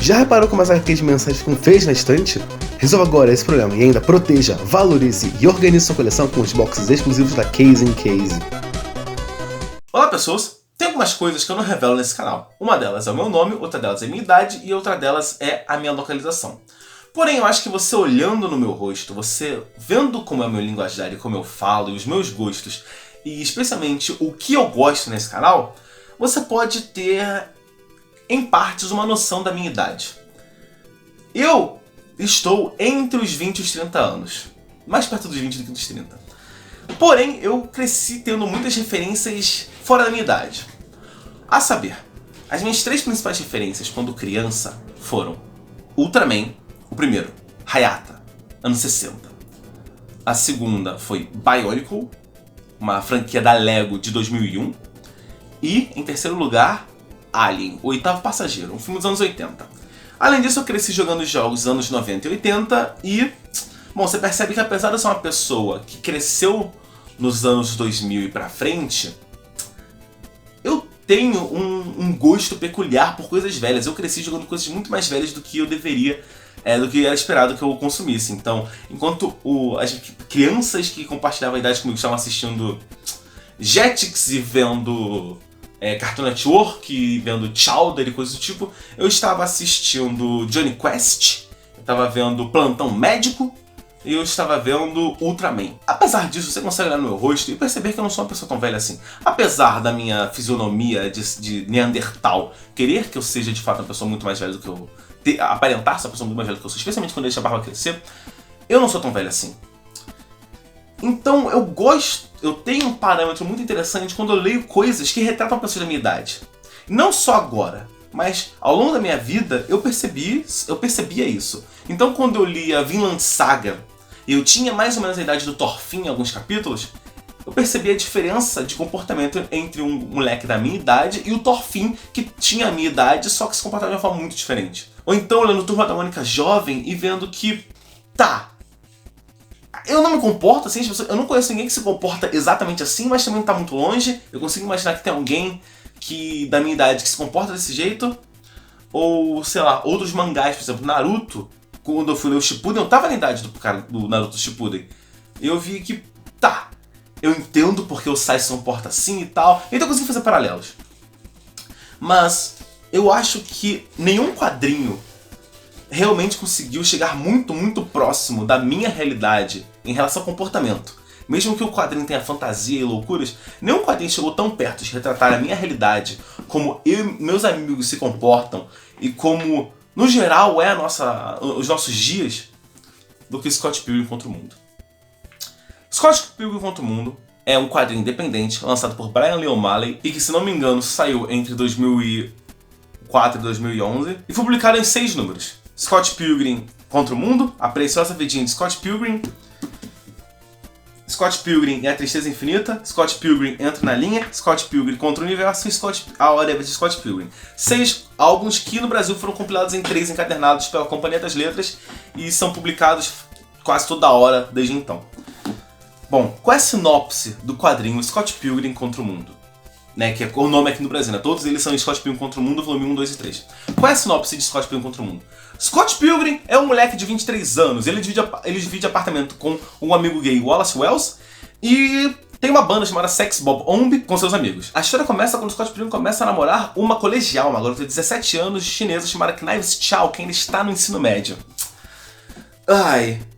Já reparou como as HQs mensais ficam feias na estante? Resolva agora esse problema e ainda proteja, valorize e organize sua coleção com os boxes exclusivos da Case in Case. Olá pessoas! Tem algumas coisas que eu não revelo nesse canal. Uma delas é o meu nome, outra delas é a minha idade e outra delas é a minha localização. Porém, eu acho que você olhando no meu rosto, você vendo como é o meu linguajar e como eu falo e os meus gostos, e especialmente o que eu gosto nesse canal, você pode ter, em partes, uma noção da minha idade. Eu estou entre os 20 e os 30 anos. Mais perto dos 20 do que dos 30. Porém, eu cresci tendo muitas referências fora da minha idade. A saber, as minhas três principais referências quando criança foram Ultraman, o primeiro, Hayata, anos 60. A segunda foi Bionicle, uma franquia da Lego de 2001. E, em terceiro lugar, Alien, o oitavo passageiro, um filme dos anos 80. Além disso, eu cresci jogando jogos dos anos 90 e 80 e... Bom, você percebe que apesar de eu ser uma pessoa que cresceu nos anos 2000 e pra frente, eu tenho um gosto peculiar por coisas velhas. Eu cresci jogando coisas muito mais velhas do que eu deveria, do que era esperado que eu consumisse. Então, enquanto as crianças que compartilhavam a idade comigo estavam assistindo Jetix e vendo Cartoon Network e vendo Chowder e coisas do tipo, eu estava assistindo Johnny Quest, eu estava vendo Plantão Médico e eu estava vendo Ultraman. Apesar disso, você consegue olhar no meu rosto e perceber que eu não sou uma pessoa tão velha assim. Apesar da minha fisionomia de Neandertal querer que eu seja de fato uma pessoa muito mais velha do que eu... aparentar ser uma pessoa muito mais velha do que eu sou, especialmente quando eu deixo a barba crescer, eu não sou tão velho assim. Então eu tenho um parâmetro muito interessante quando eu leio coisas que retratam pessoas da minha idade. Não só agora, mas ao longo da minha vida eu percebia isso. Então quando eu li a Vinland Saga e eu tinha mais ou menos a idade do Thorfinn em alguns capítulos, eu percebi a diferença de comportamento entre um moleque da minha idade e o Thorfinn que tinha a minha idade, só que se comportava de uma forma muito diferente. Ou então olhando Turma da Mônica jovem e vendo que, eu não me comporto assim, eu não conheço ninguém que se comporta exatamente assim, mas também não tá muito longe. Eu consigo imaginar que tem alguém da minha idade que se comporta desse jeito. Ou, sei lá, outros mangás, por exemplo, Naruto, quando eu fui ler o Shippuden, eu tava na idade do Naruto Shippuden. E eu vi que, eu entendo porque o Sai se comporta assim e tal, então eu consegui fazer paralelos. Mas eu acho que nenhum quadrinho realmente conseguiu chegar muito, muito próximo da minha realidade em relação ao comportamento. Mesmo que o quadrinho tenha fantasia e loucuras, nenhum quadrinho chegou tão perto de retratar a minha realidade, como eu e meus amigos se comportam e como, no geral, os nossos dias, do que Scott Pilgrim contra o Mundo. Scott Pilgrim contra o Mundo é um quadrinho independente lançado por Brian Lee O'Malley e que, se não me engano, saiu entre 2004 e 2011 e foi publicado em 6 números. Scott Pilgrim contra o Mundo, A Preciosa Vidinha de Scott Pilgrim, Scott Pilgrim e a Tristeza Infinita, Scott Pilgrim Entra na Linha, Scott Pilgrim Contra o Universo e A Hora de Scott Pilgrim. 6 álbuns que no Brasil foram compilados em 3 encadernados pela Companhia das Letras e são publicados quase toda hora desde então. Bom, qual é a sinopse do quadrinho Scott Pilgrim Contra o Mundo? Que é o nome aqui no Brasil, né? Todos eles são Scott Pilgrim Contra o Mundo, volume 1, 2 e 3. Qual é a sinopse de Scott Pilgrim Contra o Mundo? Scott Pilgrim é um moleque de 23 anos, ele divide apartamento com um amigo gay, Wallace Wells, e tem uma banda chamada Sex Bob Omb com seus amigos. A história começa quando Scott Pilgrim começa a namorar uma colegial, uma garota de 17 anos, chinesa, chamada Knives Chow, que ainda está no ensino médio.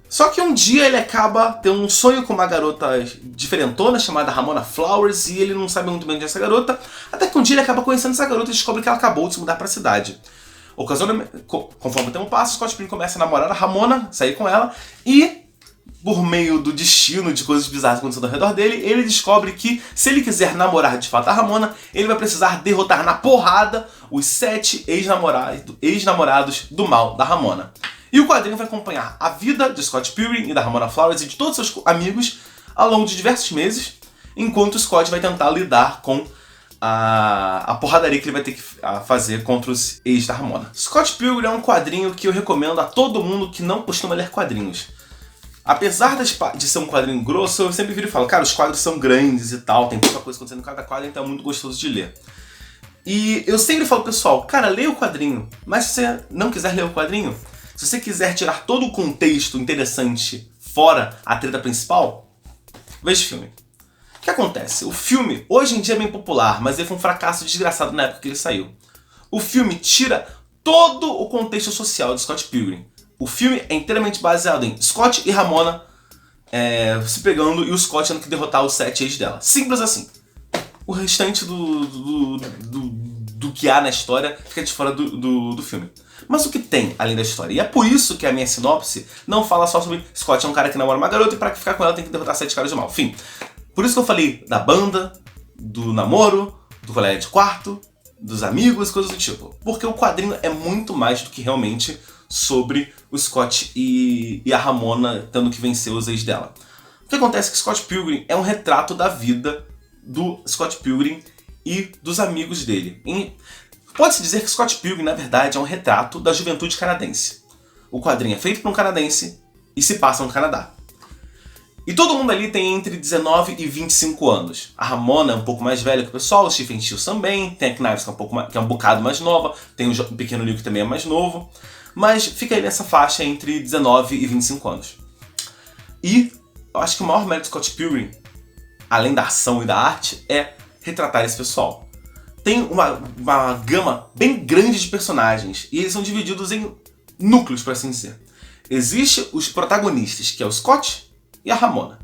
Só que um dia ele acaba tendo um sonho com uma garota diferentona chamada Ramona Flowers e ele não sabe muito bem onde é essa garota, até que um dia ele acaba conhecendo essa garota e descobre que ela acabou de se mudar pra cidade. Conforme o tempo passa, Scott Pilgrim começa a namorar a Ramona, sair com ela e, por meio do destino de coisas bizarras acontecendo ao redor dele, ele descobre que, se ele quiser namorar de fato a Ramona, ele vai precisar derrotar na porrada os 7 ex-namorados do mal da Ramona. E o quadrinho vai acompanhar a vida de Scott Pilgrim e da Ramona Flowers e de todos seus amigos ao longo de diversos meses, enquanto Scott vai tentar lidar com a porradaria que ele vai ter que fazer contra os ex da Ramona. Scott Pilgrim é um quadrinho que eu recomendo a todo mundo que não costuma ler quadrinhos. Apesar de ser um quadrinho grosso, eu sempre viro e falo, cara, os quadros são grandes e tal, tem pouca coisa acontecendo em cada quadro, então é muito gostoso de ler. E eu sempre falo, pessoal, cara, leia o quadrinho. Mas se você não quiser ler o quadrinho, se você quiser tirar todo o contexto interessante fora a treta principal, veja o filme. O que acontece? O filme, hoje em dia é bem popular, mas ele foi um fracasso desgraçado na época que ele saiu. O filme tira todo o contexto social de Scott Pilgrim. O filme é inteiramente baseado em Scott e Ramona se pegando e o Scott tendo que derrotar os 7 ex dela. Simples assim. O restante do que há na história fica de fora do filme. Mas o que tem além da história? E é por isso que a minha sinopse não fala só sobre Scott é um cara que namora uma garota e para ficar com ela tem que derrotar 7 caras de mal. Enfim, por isso que eu falei da banda, do namoro, do colega de quarto, dos amigos, coisas do tipo. Porque o quadrinho é muito mais do que realmente sobre o Scott e a Ramona tendo que vencer os ex dela. O que acontece é que Scott Pilgrim é um retrato da vida do Scott Pilgrim e dos amigos dele. Pode-se dizer que Scott Pilgrim, na verdade, é um retrato da juventude canadense. O quadrinho é feito por um canadense e se passa no Canadá. E todo mundo ali tem entre 19 e 25 anos. A Ramona é um pouco mais velha que o pessoal, o Stephen Stills também, tem a Knives que é um bocado mais nova, tem o Pequeno Liu que também é mais novo, mas fica aí nessa faixa entre 19 e 25 anos. E eu acho que o maior mérito de Scott Pilgrim, além da ação e da arte, é retratar esse pessoal. Tem uma gama bem grande de personagens, e eles são divididos em núcleos, por assim dizer. Existem os protagonistas, que é o Scott e a Ramona.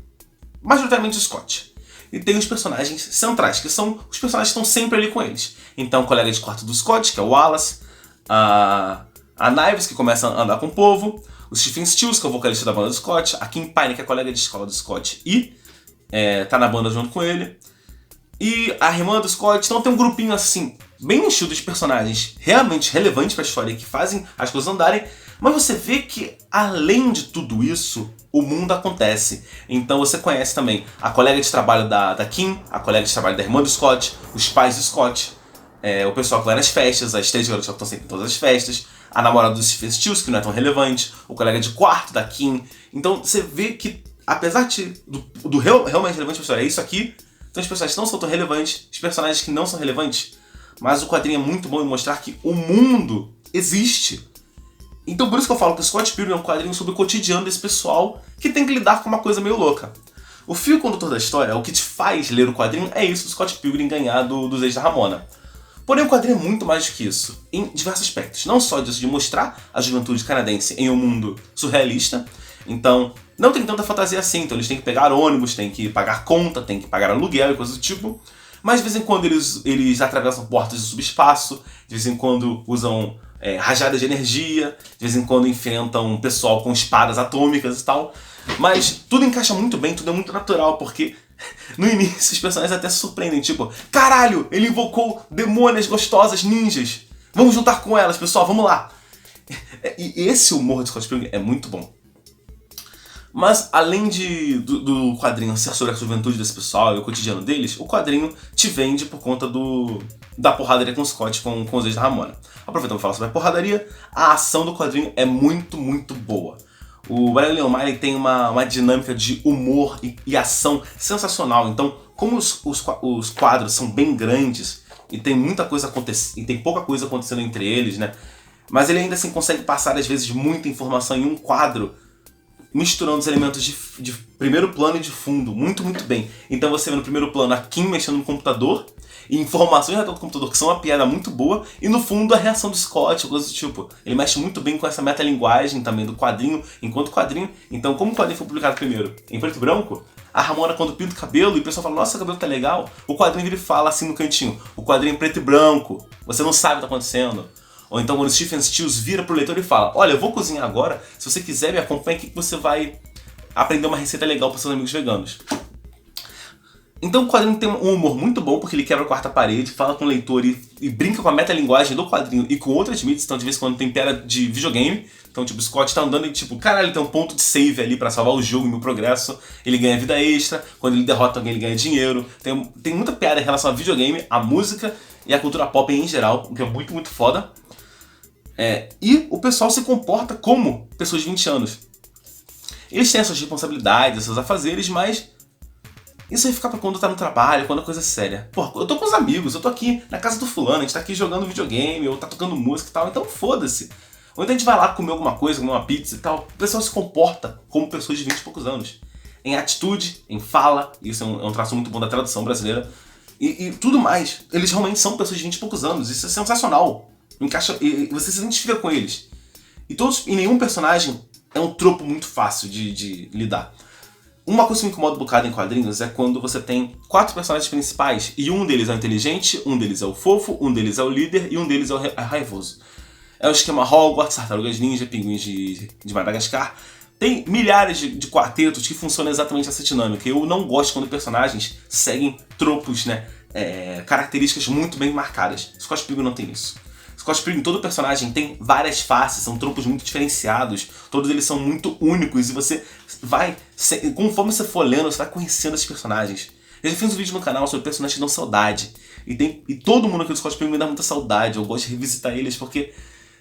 Majoritariamente o Scott. E tem os personagens centrais, que são os personagens que estão sempre ali com eles. Então o colega de quarto do Scott, que é o Wallace, a Knives, que começa a andar com o povo, o Stephen Stills, que é o vocalista da banda do Scott, a Kim Pine, que é colega de escola do Scott e tá na banda junto com ele, e a irmã do Scott. Então tem um grupinho assim, bem enchido de personagens realmente relevantes para a história, que fazem as coisas andarem, mas você vê que além de tudo isso, o mundo acontece. Então você conhece também a colega de trabalho da Kim, a colega de trabalho da irmã do Scott, os pais do Scott, o pessoal que vai nas festas, as 3 garotas que estão sempre em todas as festas, a namorada do Stephen Stills, que não é tão relevante, o colega de quarto da Kim. Então você vê que, apesar do realmente relevante pra história é isso aqui, então os personagens não são tão relevantes, os personagens que não são relevantes, mas o quadrinho é muito bom em mostrar que o mundo existe. Então por isso que eu falo que o Scott Pilgrim é um quadrinho sobre o cotidiano desse pessoal que tem que lidar com uma coisa meio louca. O fio condutor da história, o que te faz ler o quadrinho, é isso do Scott Pilgrim ganhar dos ex da Ramona. Porém, o quadrinho é muito mais do que isso, em diversos aspectos. Não só disso de mostrar a juventude canadense em um mundo surrealista. Então, não tem tanta fantasia assim. Então eles têm que pegar ônibus, têm que pagar conta, têm que pagar aluguel e coisas do tipo. Mas de vez em quando eles atravessam portas de subespaço, de vez em quando usam rajadas de energia, de vez em quando enfrentam um pessoal com espadas atômicas e tal. Mas tudo encaixa muito bem, tudo é muito natural, porque no início os personagens até se surpreendem, tipo, caralho, ele invocou demônias gostosas ninjas, vamos juntar com elas, pessoal, vamos lá. E esse humor de Scott Pilgrim é muito bom. Mas além do quadrinho ser sobre a juventude desse pessoal e o cotidiano deles, o quadrinho te vende por conta da porradaria com o Scott, com os ex da Ramona. Aproveitando para falar sobre a porradaria, a ação do quadrinho é muito, muito boa. O Brian Lee O'Malley tem uma dinâmica de humor e ação sensacional. Então, como os quadros são bem grandes e tem muita coisa acontecendo, e tem pouca coisa acontecendo entre eles, né? Mas ele ainda assim consegue passar às vezes muita informação em um quadro, misturando os elementos de primeiro plano e de fundo, muito, muito bem. Então você vê no primeiro plano a Kim mexendo no computador, e informações do computador que são uma piada muito boa, e no fundo a reação do Scott, coisas do tipo. Ele mexe muito bem com essa metalinguagem também do quadrinho, enquanto quadrinho. Então, como o quadrinho foi publicado primeiro em preto e branco, a Ramona quando pinta o cabelo e o pessoal fala, nossa, seu cabelo tá legal, o quadrinho ele fala assim no cantinho, o quadrinho é preto e branco, você não sabe o que tá acontecendo. Ou então quando o Stephen Stills vira pro leitor e fala, olha, eu vou cozinhar agora, se você quiser me acompanhe aqui que você vai aprender uma receita legal para seus amigos veganos. Então o quadrinho tem um humor muito bom, porque ele quebra a quarta parede, fala com o leitor e brinca com a metalinguagem do quadrinho e com outras mídias. Então de vez em quando tem piada de videogame. Então tipo, o Scott tá andando e tipo, caralho, tem um ponto de save ali pra salvar o jogo e o progresso. Ele ganha vida extra, quando ele derrota alguém ele ganha dinheiro. Tem muita piada em relação a videogame, a música e a cultura pop em geral, o que é muito, muito foda. E o pessoal se comporta como pessoas de 20 anos. Eles têm as suas responsabilidades, os seus afazeres, mas Isso aí fica pra quando tá no trabalho, quando a coisa é séria. Pô, eu tô com os amigos, eu tô aqui na casa do fulano, a gente tá aqui jogando videogame, ou tá tocando música e tal, então foda-se. Ou então a gente vai lá comer alguma coisa, comer uma pizza e tal. O pessoal se comporta como pessoas de 20 e poucos anos. Em atitude, em fala, isso é um traço muito bom da tradução brasileira. E tudo mais. Eles realmente são pessoas de 20 e poucos anos, isso é sensacional. Encaixa, e você se identifica com eles. E nenhum personagem é um tropo muito fácil de lidar. Uma coisa que me incomoda um bocado em quadrinhos é quando você tem 4 personagens principais e um deles é o inteligente, um deles é o fofo, um deles é o líder e um deles é o raivoso. É o esquema Hogwarts, Tartarugas Ninja, Pinguins de Madagascar. Tem milhares de quartetos que funcionam exatamente essa dinâmica. Eu não gosto quando personagens seguem tropos, né? Características muito bem marcadas. Scott Pilgrim não tem isso. Scott Pilgrim, todo personagem tem várias faces, são tropos muito diferenciados, todos eles são muito únicos e você vai, conforme você for lendo, você vai conhecendo esses personagens. Eu já fiz um vídeo no canal sobre personagens que dão saudade e todo mundo aqui do Scott Pilgrim me dá muita saudade, eu gosto de revisitar eles porque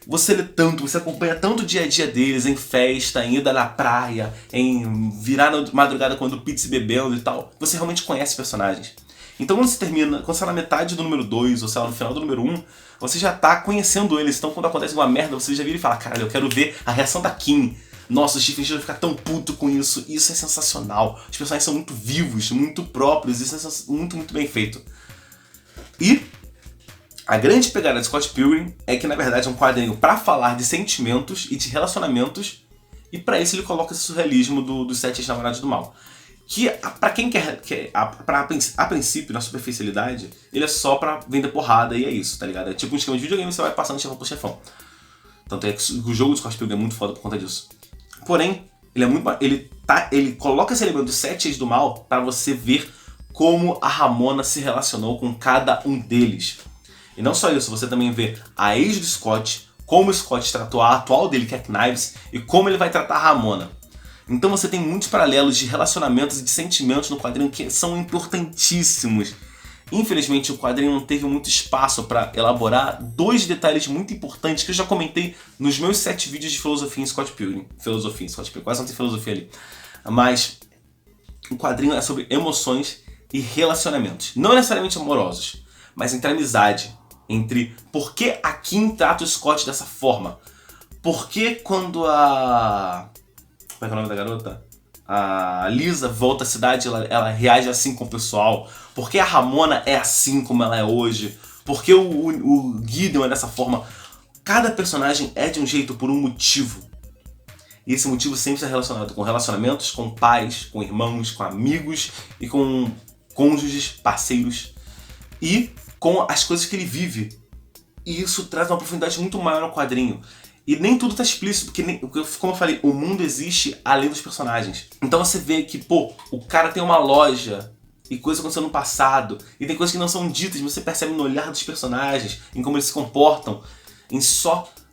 você lê tanto, você acompanha tanto o dia a dia deles, em festa, em ida na praia, em virar na madrugada quando pizza e bebendo e tal, você realmente conhece personagens. Então quando você tá na metade do número 2, ou sei lá, no final do número 1, você já tá conhecendo eles. Então quando acontece uma merda, você já vira e fala, caralho, eu quero ver a reação da Kim. Nossa, o Stephen vai ficar tão puto com isso. Isso é sensacional. Os personagens são muito vivos, muito próprios. Isso é muito, muito bem feito. E a grande pegada de Scott Pilgrim é que na verdade é um quadrinho pra falar de sentimentos e de relacionamentos. E pra isso ele coloca esse surrealismo dos 7 ex-namorados do mal. Que pra quem a princípio, na superficialidade, ele é só pra vender porrada e é isso, tá ligado? É tipo um esquema de videogame, você vai passando de chefão por chefão. Tanto é que o jogo do Scott Pilgrim é muito foda por conta disso. Porém, ele coloca esse elemento dos 7 ex do mal pra você ver como a Ramona se relacionou com cada um deles. E não só isso, você também vê a ex do Scott, como o Scott tratou a atual dele, que é a Knives, e como ele vai tratar a Ramona. Então você tem muitos paralelos de relacionamentos e de sentimentos no quadrinho que são importantíssimos. Infelizmente o quadrinho não teve muito espaço para elaborar 2 detalhes muito importantes que eu já comentei nos meus 7 vídeos de filosofia em Scott Pilgrim. Quase não tem filosofia ali. Mas o quadrinho é sobre emoções e relacionamentos. Não necessariamente amorosos, mas entre amizade. Entre por que a Kim trata o Scott dessa forma. Por que quando a... Como é que é o nome da garota? A Lisa volta à cidade, ela reage assim com o pessoal. Por que a Ramona é assim como ela é hoje? Por que o Gideon é dessa forma? Cada personagem é de um jeito por um motivo. E esse motivo sempre está relacionado com relacionamentos, com pais, com irmãos, com amigos e com cônjuges, parceiros. E com as coisas que ele vive. E isso traz uma profundidade muito maior ao quadrinho. E nem tudo tá explícito, porque, como eu falei, o mundo existe além dos personagens. Então você vê que, pô, o cara tem uma loja e coisas acontecendo no passado, e tem coisas que não são ditas, você percebe no olhar dos personagens, em como eles se comportam,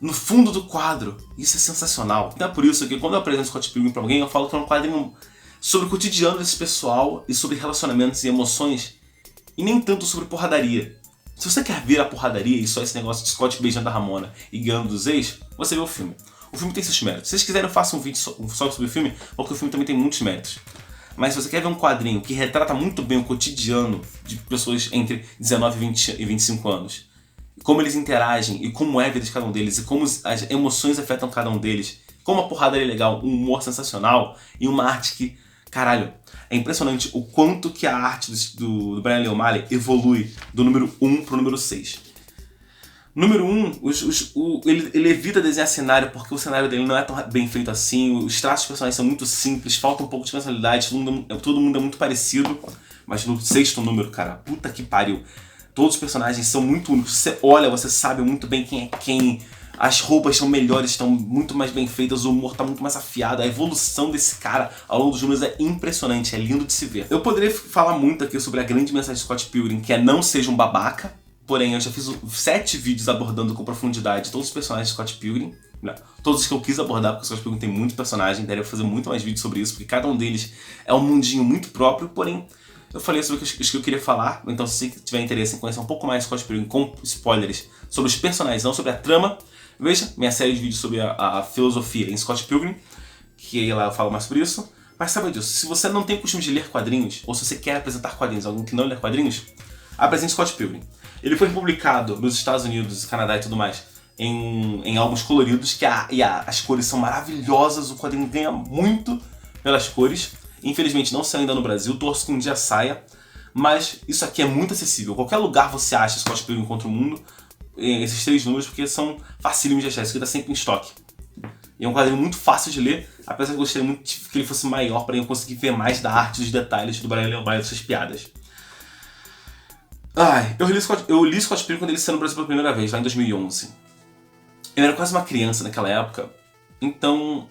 no fundo do quadro. Isso é sensacional. Então é por isso que quando eu apresento Scott Pilgrim pra alguém, eu falo que é um quadrinho sobre o cotidiano desse pessoal e sobre relacionamentos e emoções, e nem tanto sobre porradaria. Se você quer ver a porradaria e só esse negócio de Scott beijando a Ramona e ganhando dos ex, você vê o filme. O filme tem seus méritos. Se vocês quiserem eu faço um vídeo só sobre o filme, porque o filme também tem muitos méritos. Mas se você quer ver um quadrinho que retrata muito bem o cotidiano de pessoas entre 19 e 25 anos, como eles interagem e como é a vida de cada um deles, e como as emoções afetam cada um deles, como a porradaria é legal, um humor sensacional e uma arte que, caralho, é impressionante o quanto que a arte do Brian Lee O'Malley evolui do número 1 pro número 6. Número 1, ele evita desenhar cenário porque o cenário dele não é tão bem feito assim, os traços dos personagens são muito simples, falta um pouco de personalidade, todo mundo é muito parecido, mas no 6º número, cara, puta que pariu, todos os personagens são muito únicos, você olha, você sabe muito bem quem é quem, as roupas são melhores, estão muito mais bem feitas, o humor está muito mais afiado, a evolução desse cara ao longo dos números é impressionante, é lindo de se ver. Eu poderia falar muito aqui sobre a grande mensagem de Scott Pilgrim, que é não seja um babaca, porém eu já fiz 7 vídeos abordando com profundidade todos os personagens de Scott Pilgrim, todos os que eu quis abordar, porque o Scott Pilgrim tem muito personagem, daria fazer muito mais vídeos sobre isso, porque cada um deles é um mundinho muito próprio, porém eu falei sobre os que eu queria falar, então se você tiver interesse em conhecer um pouco mais de Scott Pilgrim com spoilers sobre os personagens, não sobre a trama, veja minha série de vídeos sobre a filosofia em Scott Pilgrim, que lá eu falo mais sobre isso. Mas saiba disso, se você não tem o costume de ler quadrinhos, ou se você quer apresentar quadrinhos a alguém que não lê quadrinhos, apresente Scott Pilgrim. Ele foi publicado nos Estados Unidos, Canadá e tudo mais, em álbuns coloridos, as cores são maravilhosas, o quadrinho ganha muito pelas cores. Infelizmente não saiu ainda no Brasil, torço que um dia saia, mas isso aqui é muito acessível. Qualquer lugar você acha Scott Pilgrim contra o Mundo, esses 3 números, porque são facílimos de achar, isso aqui tá sempre em estoque. E é um quadrinho muito fácil de ler, apesar de eu gostaria muito que ele fosse maior para eu conseguir ver mais da arte, dos detalhes do Brian Lee O'Malley e dessas piadas. Eu li Scott Pilgrim quando ele saiu no Brasil pela primeira vez, lá em 2011. Eu era quase uma criança naquela época, então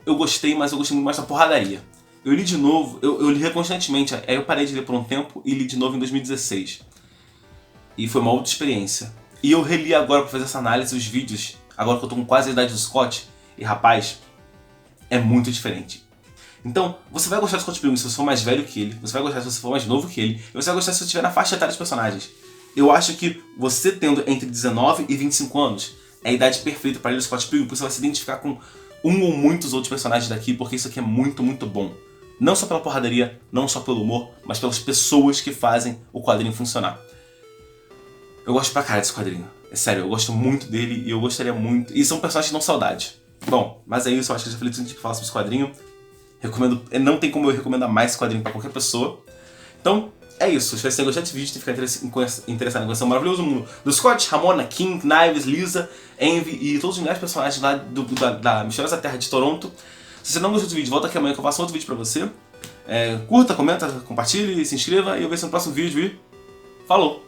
eu gostei, mas eu gostei muito mais da porradaria. Eu li de novo, eu li constantemente, aí eu parei de ler por um tempo e li de novo em 2016. E foi uma outra experiência. E eu reli agora pra fazer essa análise, os vídeos, agora que eu tô com quase a idade do Scott, e rapaz, é muito diferente. Então, você vai gostar do Scott Pilgrim se você for mais velho que ele, você vai gostar se você for mais novo que ele, e você vai gostar se você estiver na faixa etária dos personagens. Eu acho que você tendo entre 19 e 25 anos é a idade perfeita para ler o Scott Pilgrim, porque você vai se identificar com um ou muitos outros personagens daqui, porque isso aqui é muito, muito bom. Não só pela porradaria, não só pelo humor, mas pelas pessoas que fazem o quadrinho funcionar. Eu gosto pra caralho desse quadrinho. É sério, eu gosto muito dele e eu gostaria muito... E são personagens que dão saudade. Bom, mas é isso, eu acho que eu já falei tudo que falar sobre esse quadrinho. Recomendo, não tem como eu recomendar mais esse quadrinho pra qualquer pessoa. Então, é isso. Espero que vocês tenham gostado desse vídeo, ficar interessado em conhecer o maravilhoso mundo do Scott, Ramona, King, Knives, Lisa, Envy e todos os milhares de personagens lá da misteriosa terra de Toronto. Se você não gostou do vídeo, volta aqui amanhã que eu faço outro vídeo pra você. Curta, comenta, compartilhe, se inscreva e eu vejo você no próximo vídeo e falou!